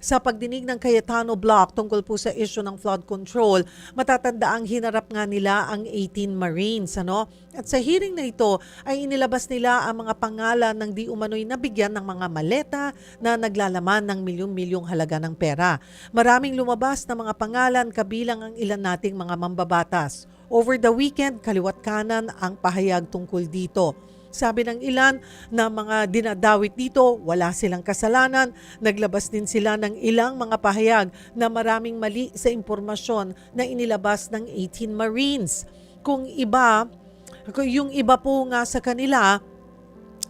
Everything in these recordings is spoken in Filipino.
Sa pagdinig ng Cayetano Block tungkol po sa issue ng flood control, matatandaang hinarap nga nila ang 18 Marines. At sa hearing na ito ay inilabas nila ang mga pangalan ng di umano'y nabigyan ng mga maleta na naglalaman ng milyong-milyong halaga ng pera. Maraming lumabas na mga pangalan kabilang ang ilan nating mga mambabatas. Over the weekend, kaliwat kanan ang pahayag tungkol dito. Sabi ng ilan na mga dinadawit dito, wala silang kasalanan. Naglabas din sila ng ilang mga pahayag na maraming mali sa impormasyon na inilabas ng 18 Marines. Kung yung iba po nga sa kanila,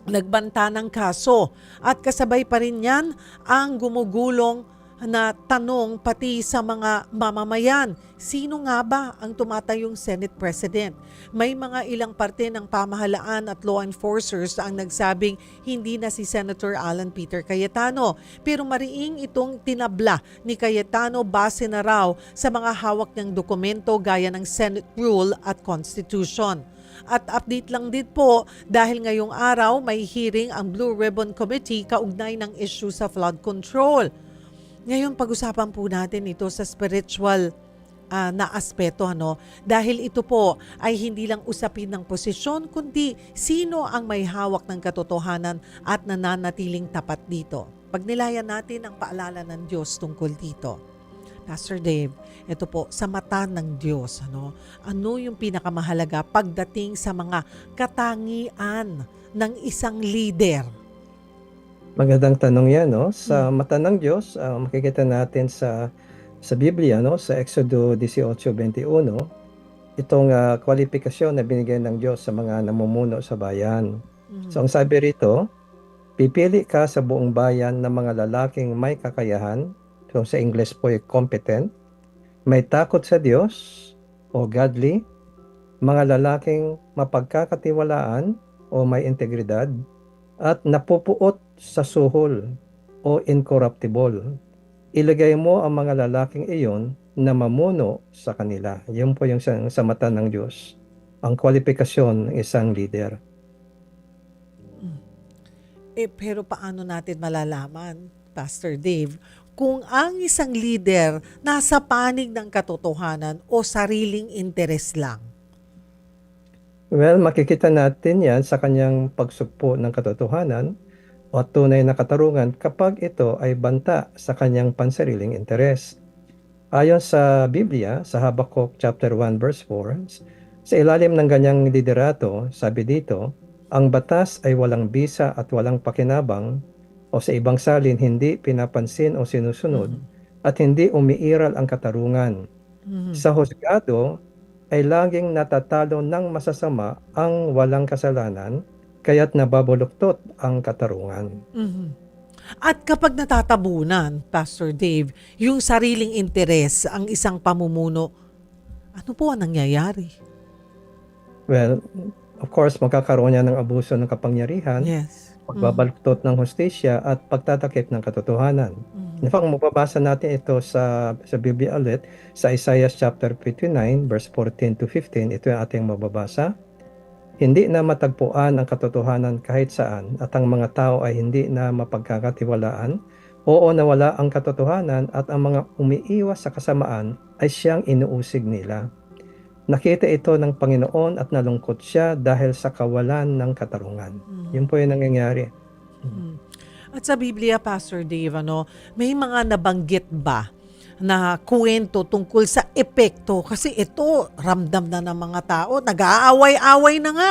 nagbanta ng kaso at kasabay pa rin yan ang gumugulong na tanong pati sa mga mamamayan. Sino nga ba ang tumatayong Senate President? May mga ilang parte ng pamahalaan at law enforcers ang nagsabing hindi na si Senator Alan Peter Cayetano. Pero mariing itong tinabla ni Cayetano base na raw sa mga hawak niyang dokumento gaya ng Senate Rule at Constitution. At update lang din po dahil ngayong araw may hearing ang Blue Ribbon Committee kaugnay ng issue sa flood control. Ngayon pag-usapan po natin ito sa spiritual na aspeto dahil ito po ay hindi lang usapin ng posisyon kundi sino ang may hawak ng katotohanan at nananatiling tapat dito. Pagnilayan natin ang paalala ng Diyos tungkol dito. Pastor Dave, ito po sa mata ng Diyos, ano yung pinakamahalaga pagdating sa mga katangian ng isang leader? Magandang tanong yan, no? Sa mata ng Diyos, makikita natin sa Biblia, no? Sa Exodo 18:21, itong kwalifikasyon na binigay ng Diyos sa mga namumuno sa bayan. So ang sabi rito, pipili ka sa buong bayan ng mga lalaking may kakayahan, so sa English po ay competent, may takot sa Diyos o godly, mga lalaking mapagkakatiwalaan o may integridad, at napupuot sa suhol o incorruptible. Ilagay mo ang mga lalaking iyon na mamuno sa kanila. Yun po yung sa mata ng Diyos. Ang kwalifikasyon ng isang leader. Pero paano natin malalaman, Pastor Dave, kung ang isang leader nasa panig ng katotohanan o sariling interes lang? Well, makikita natin yan sa kanyang pagsugpo ng katotohanan o tunay na katarungan kapag ito ay banta sa kanyang pansariling interes. Ayon sa Biblia, sa Habakkuk chapter 1 verse 4, sa ilalim ng ganyang liderato, sabi dito, ang batas ay walang bisa at walang pakinabang, o sa ibang salin hindi pinapansin o sinusunod, at hindi umiiral ang katarungan. Sa husgado ay laging natatalo ng masasama ang walang kasalanan, kaya't nababuluktot ang katarungan. At kapag natatabunan, Pastor Dave, yung sariling interes ang isang pamumuno, ano po ang nangyayari? Well, of course, magkakaroon niya ng abuso ng kapangyarihan, Yes. pagbabaluktot ng hustisya at pagtatakip ng katotohanan. In fact, mababasa natin ito sa Biblia ulit, sa Isaiah chapter 59, verse 14 to 15, ito yung ating mababasa. Hindi na matagpuan ang katotohanan kahit saan at ang mga tao ay hindi na mapagkakatiwalaan. Oo, nawala ang katotohanan at ang mga umiiwas sa kasamaan ay siyang inuusig nila. Nakita ito ng Panginoon at nalungkot siya dahil sa kawalan ng katarungan. Yun po yung nangyayari. At sa Biblia, Pastor Dave, may mga nabanggit ba na kwento tungkol sa epekto? Kasi ito, ramdam na ng mga tao, nag-aaway-away na nga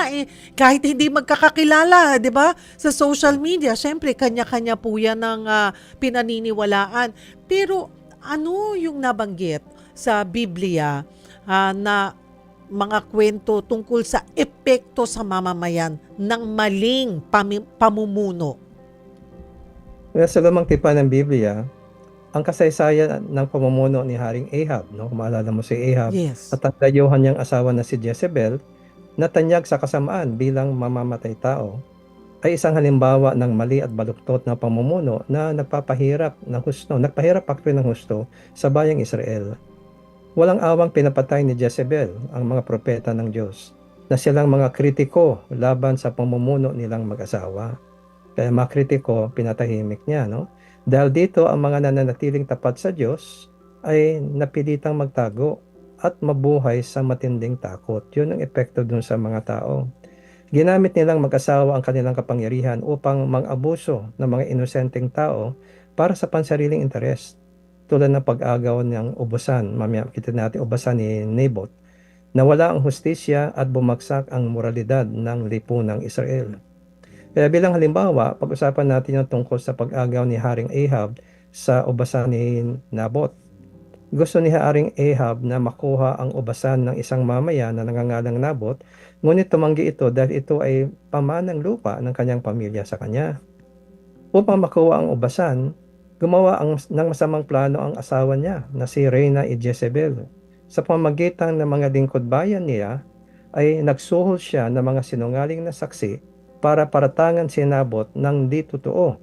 kahit hindi magkakakilala, di ba? Sa social media, syempre, kanya-kanya po yan ng pinaniniwalaan. Pero ano yung nabanggit sa Biblia na mga kwento tungkol sa epekto sa mamamayan ng maling pamumuno? Well, sa lumang tipan ng Biblia, ang kasaysayan ng pamumuno ni Haring Ahab, no? Kung maalala mo si Ahab, Yes. at ang dayuhan niyang asawa na si Jezebel, natanyag sa kasamaan bilang mamamatay tao, ay isang halimbawa ng mali at baluktot na pamumuno na nagpapahirap ng husto sa bayang Israel. Walang awang pinapatay ni Jezebel ang mga propeta ng Diyos na silang mga kritiko laban sa pamumuno nilang mag-asawa. Kaya mga kritiko, pinatahimik niya, no? Dahil dito, ang mga nananatiling tapat sa Diyos ay napilitang magtago at mabuhay sa matinding takot. Yun ang epekto dun sa mga tao. Ginamit nilang mag-asawa ang kanilang kapangyarihan upang mang-abuso ng mga inosenteng tao para sa pansariling interes. Tulad ng pag-agaw ng ubusan, mamaya kita natin ubusan ni Naboth, na wala ang hustisya at bumagsak ang moralidad ng lipunang Israel. Kaya bilang halimbawa, pag-usapan natin yung tungkol sa pag-agaw ni Haring Ahab sa ubasan ni Naboth. Gusto ni Haring Ahab na makuha ang ubasan ng isang mamayan na nangangalang Naboth, ngunit tumanggi ito dahil ito ay pamanang lupa ng kanyang pamilya sa kanya. Upang makuha ang ubasan, gumawa ng masamang plano ang asawa niya na si Reyna Jezebel. Sa pamamagitan ng mga lingkod bayan niya, ay nagsuhol siya ng mga sinungaling na saksi para paratangan si Naboth ng di totoo,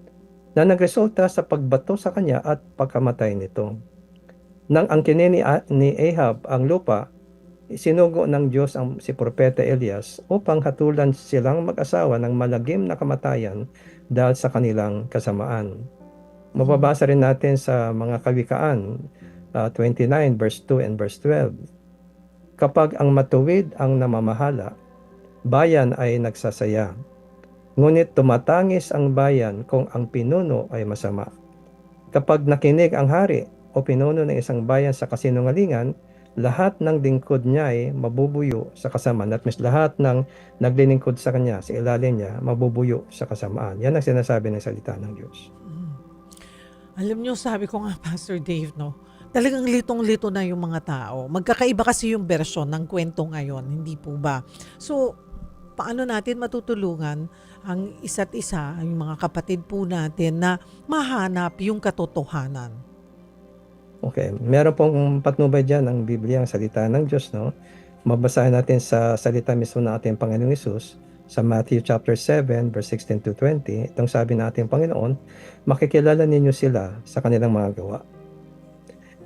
na nagresulta sa pagbato sa kanya at pagkamatay nito. Nang angkinin ni Ahab ang lupa, sinugo ng Diyos si Propeta Elias upang hatulan silang mag-asawa ng malagim na kamatayan dahil sa kanilang kasamaan. Mababasa rin natin sa mga Kawikaan 29 verse 2 and verse 12. Kapag ang matuwid ang namamahala, bayan ay nagsasaya. Ngunit tumatangis ang bayan kung ang pinuno ay masama. Kapag nakinig ang hari o pinuno ng isang bayan sa kasinungalingan, lahat ng lingkod niya ay mabubuyo sa kasamaan. At mas lahat ng naglilingkod sa kanya, sa ilalim niya, mabubuyo sa kasamaan. Yan ang sinasabi ng salita ng Diyos. Alam niyo, sabi ko nga, Pastor Dave, no? Talagang litong-lito na yung mga tao. Magkakaiba kasi yung version ng kwento ngayon, hindi po ba? So, paano natin matutulungan ang isa't isa, yung mga kapatid po natin na mahanap yung katotohanan? Okay, meron pong patnubay dyan ng Biblia, ang salita ng Diyos, no? Mabasahin natin sa salita mismo ng ating Panginoong Hesus sa Matthew chapter 7, verse 16 to 20. Itong sabi ng ating Panginoon, makikilala ninyo sila sa kanilang mga gawa.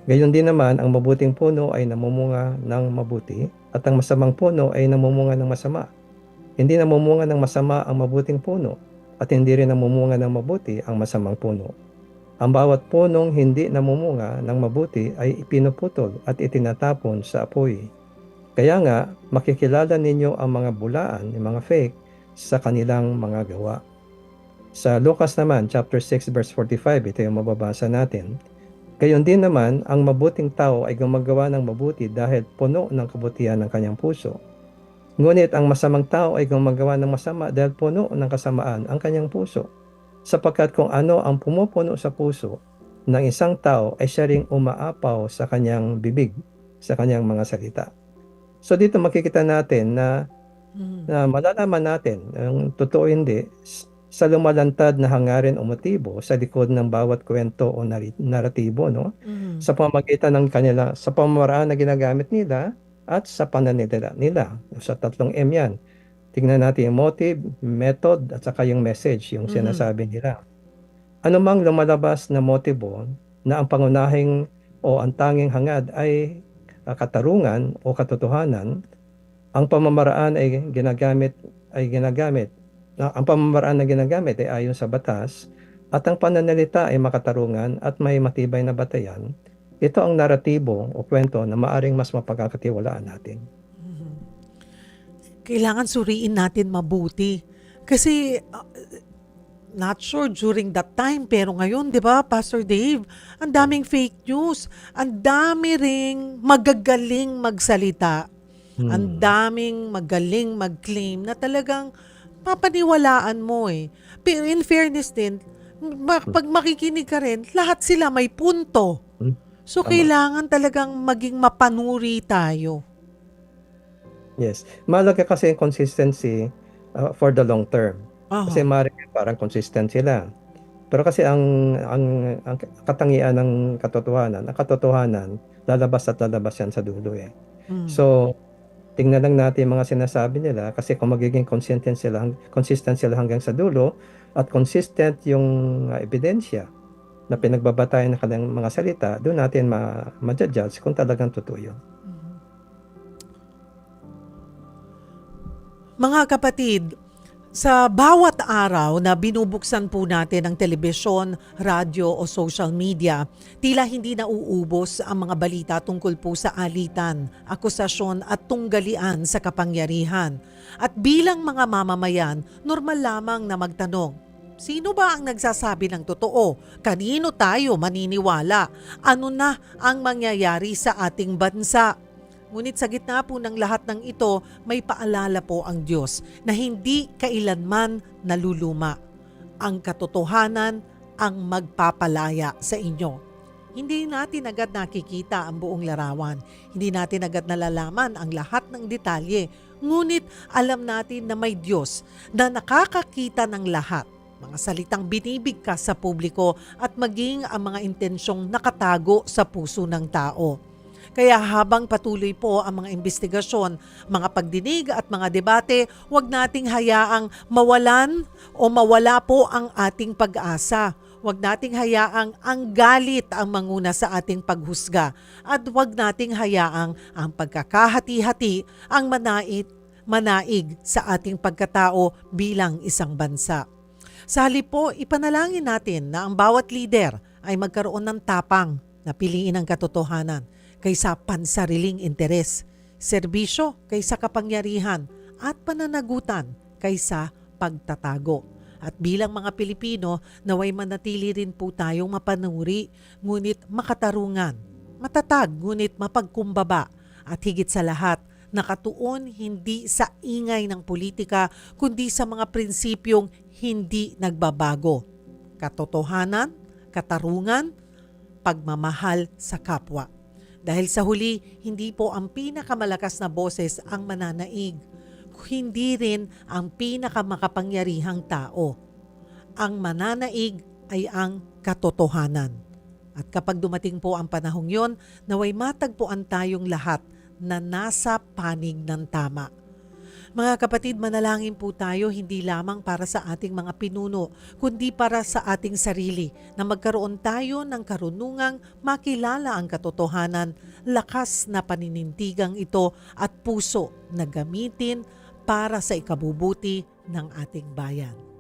Gayon din naman, ang mabuting puno ay namumunga ng mabuti at ang masamang puno ay namumunga ng masama. Hindi namumunga ng masama ang mabuting puno at hindi rin namumunga ng mabuti ang masamang puno. Ang bawat punong hindi namumunga ng mabuti ay ipinuputol at itinatapon sa apoy. Kaya nga, makikilala ninyo ang mga bulaan, yung mga fake, sa kanilang mga gawa. Sa Lucas naman, chapter 6, verse 45, ito yung mababasa natin. Gayon din naman, ang mabuting tao ay gumagawa ng mabuti dahil puno ng kabutihan ng kanyang puso. Ngunit ang masamang tao ay gumagawa ng masama dahil puno ng kasamaan ang kanyang puso. Sapagkat kung ano ang pumupuno sa puso ng isang tao ay siya ring umaapaw sa kanyang bibig, sa kanyang mga salita. So dito makikita natin na malalaman natin ang totoo hindi sa lumalantad na hangarin o motibo sa likod ng bawat kwento o naratibo, no? Sa pamamagitan ng kanila, sa pamamaraan na ginagamit nila at sa pananalita nila. Sa 3 M yan. Tingnan natin yung motive, method, at saka yung message, yung sinasabi nila. Ano mang lumalabas na motibo na ang pangunahing o ang tanging hangad ay katarungan o katotohanan, ang pamamaraan ay ginagamit. Ang pamamaraan na ginagamit ay ayon sa batas at ang pananalita ay makatarungan at may matibay na batayan. Ito ang naratibo o kwento na maaring mas mapagkakatiwalaan natin. Kailangan suriin natin mabuti. Kasi, not sure during that time, pero ngayon, di ba, Pastor Dave, ang daming fake news. Ang dami ring magagaling magsalita. Ang daming magaling mag-claim na talagang papaniwalaan mo eh. Pero in fairness din, pag makikinig ka rin, lahat sila may punto. So, Tama. kailangan talagang maging mapanuri tayo. Yes. Mahalaga kasi yung consistency for the long term. Kasi maaaring parang consistent sila. Pero kasi ang katangian ng katotohanan, ang katotohanan, lalabas at lalabas yan sa dulo eh. So, tingnan lang natin mga sinasabi nila kasi kung magiging consistent sila hanggang sa dulo at consistent yung ebidensya na pinagbabatayan ng kanilang mga salita, doon natin ma-judge kung talagang totoo yun. Mga kapatid, Sa bawat araw na binubuksan po natin ang telebisyon, radyo o social media, tila hindi nauubos ang mga balita tungkol po sa alitan, akusasyon at tunggalian sa kapangyarihan. At bilang mga mamamayan, normal lamang na magtanong, sino ba ang nagsasabi ng totoo? Kanino tayo maniniwala? Ano na ang mangyayari sa ating bansa? Ngunit sa gitna po ng lahat ng ito, may paalala po ang Diyos na hindi kailanman naluluma. Ang katotohanan ang magpapalaya sa inyo. Hindi natin agad nakikita ang buong larawan. Hindi natin agad nalalaman ang lahat ng detalye. Ngunit alam natin na may Diyos na nakakakita ng lahat. Mga salitang binibigkas sa publiko at maging ang mga intensyong nakatago sa puso ng tao. Kaya habang patuloy po ang mga investigasyon, mga pagdinig at mga debate, huwag nating hayaang mawalan o mawala po ang ating pag-asa. Huwag nating hayaang ang galit ang manguna sa ating paghusga. At huwag nating hayaang ang pagkakahati-hati ang manaig sa ating pagkatao bilang isang bansa. Sa halip po, ipanalangin natin na ang bawat lider ay magkaroon ng tapang na piliin ang katotohanan kaysa pansariling interes, serbisyo kaysa kapangyarihan, at pananagutan kaysa pagtatago. At bilang mga Pilipino, naway manatili rin po tayong mapanuri, ngunit makatarungan, matatag ngunit mapagkumbaba, at higit sa lahat, nakatuon hindi sa ingay ng politika, kundi sa mga prinsipyong hindi nagbabago. Katotohanan, katarungan, pagmamahal sa kapwa. Dahil sa huli, hindi po ang pinakamalakas na boses ang mananaig, hindi rin ang pinakamakapangyarihang tao. Ang mananaig ay ang katotohanan. At kapag dumating po ang panahong yon, naway matagpuan tayong lahat na nasa panig ng tama. Mga kapatid, manalangin po tayo hindi lamang para sa ating mga pinuno, kundi para sa ating sarili na magkaroon tayo ng karunungang makilala ang katotohanan, lakas na paninindigang ito at puso na gamitin para sa ikabubuti ng ating bayan.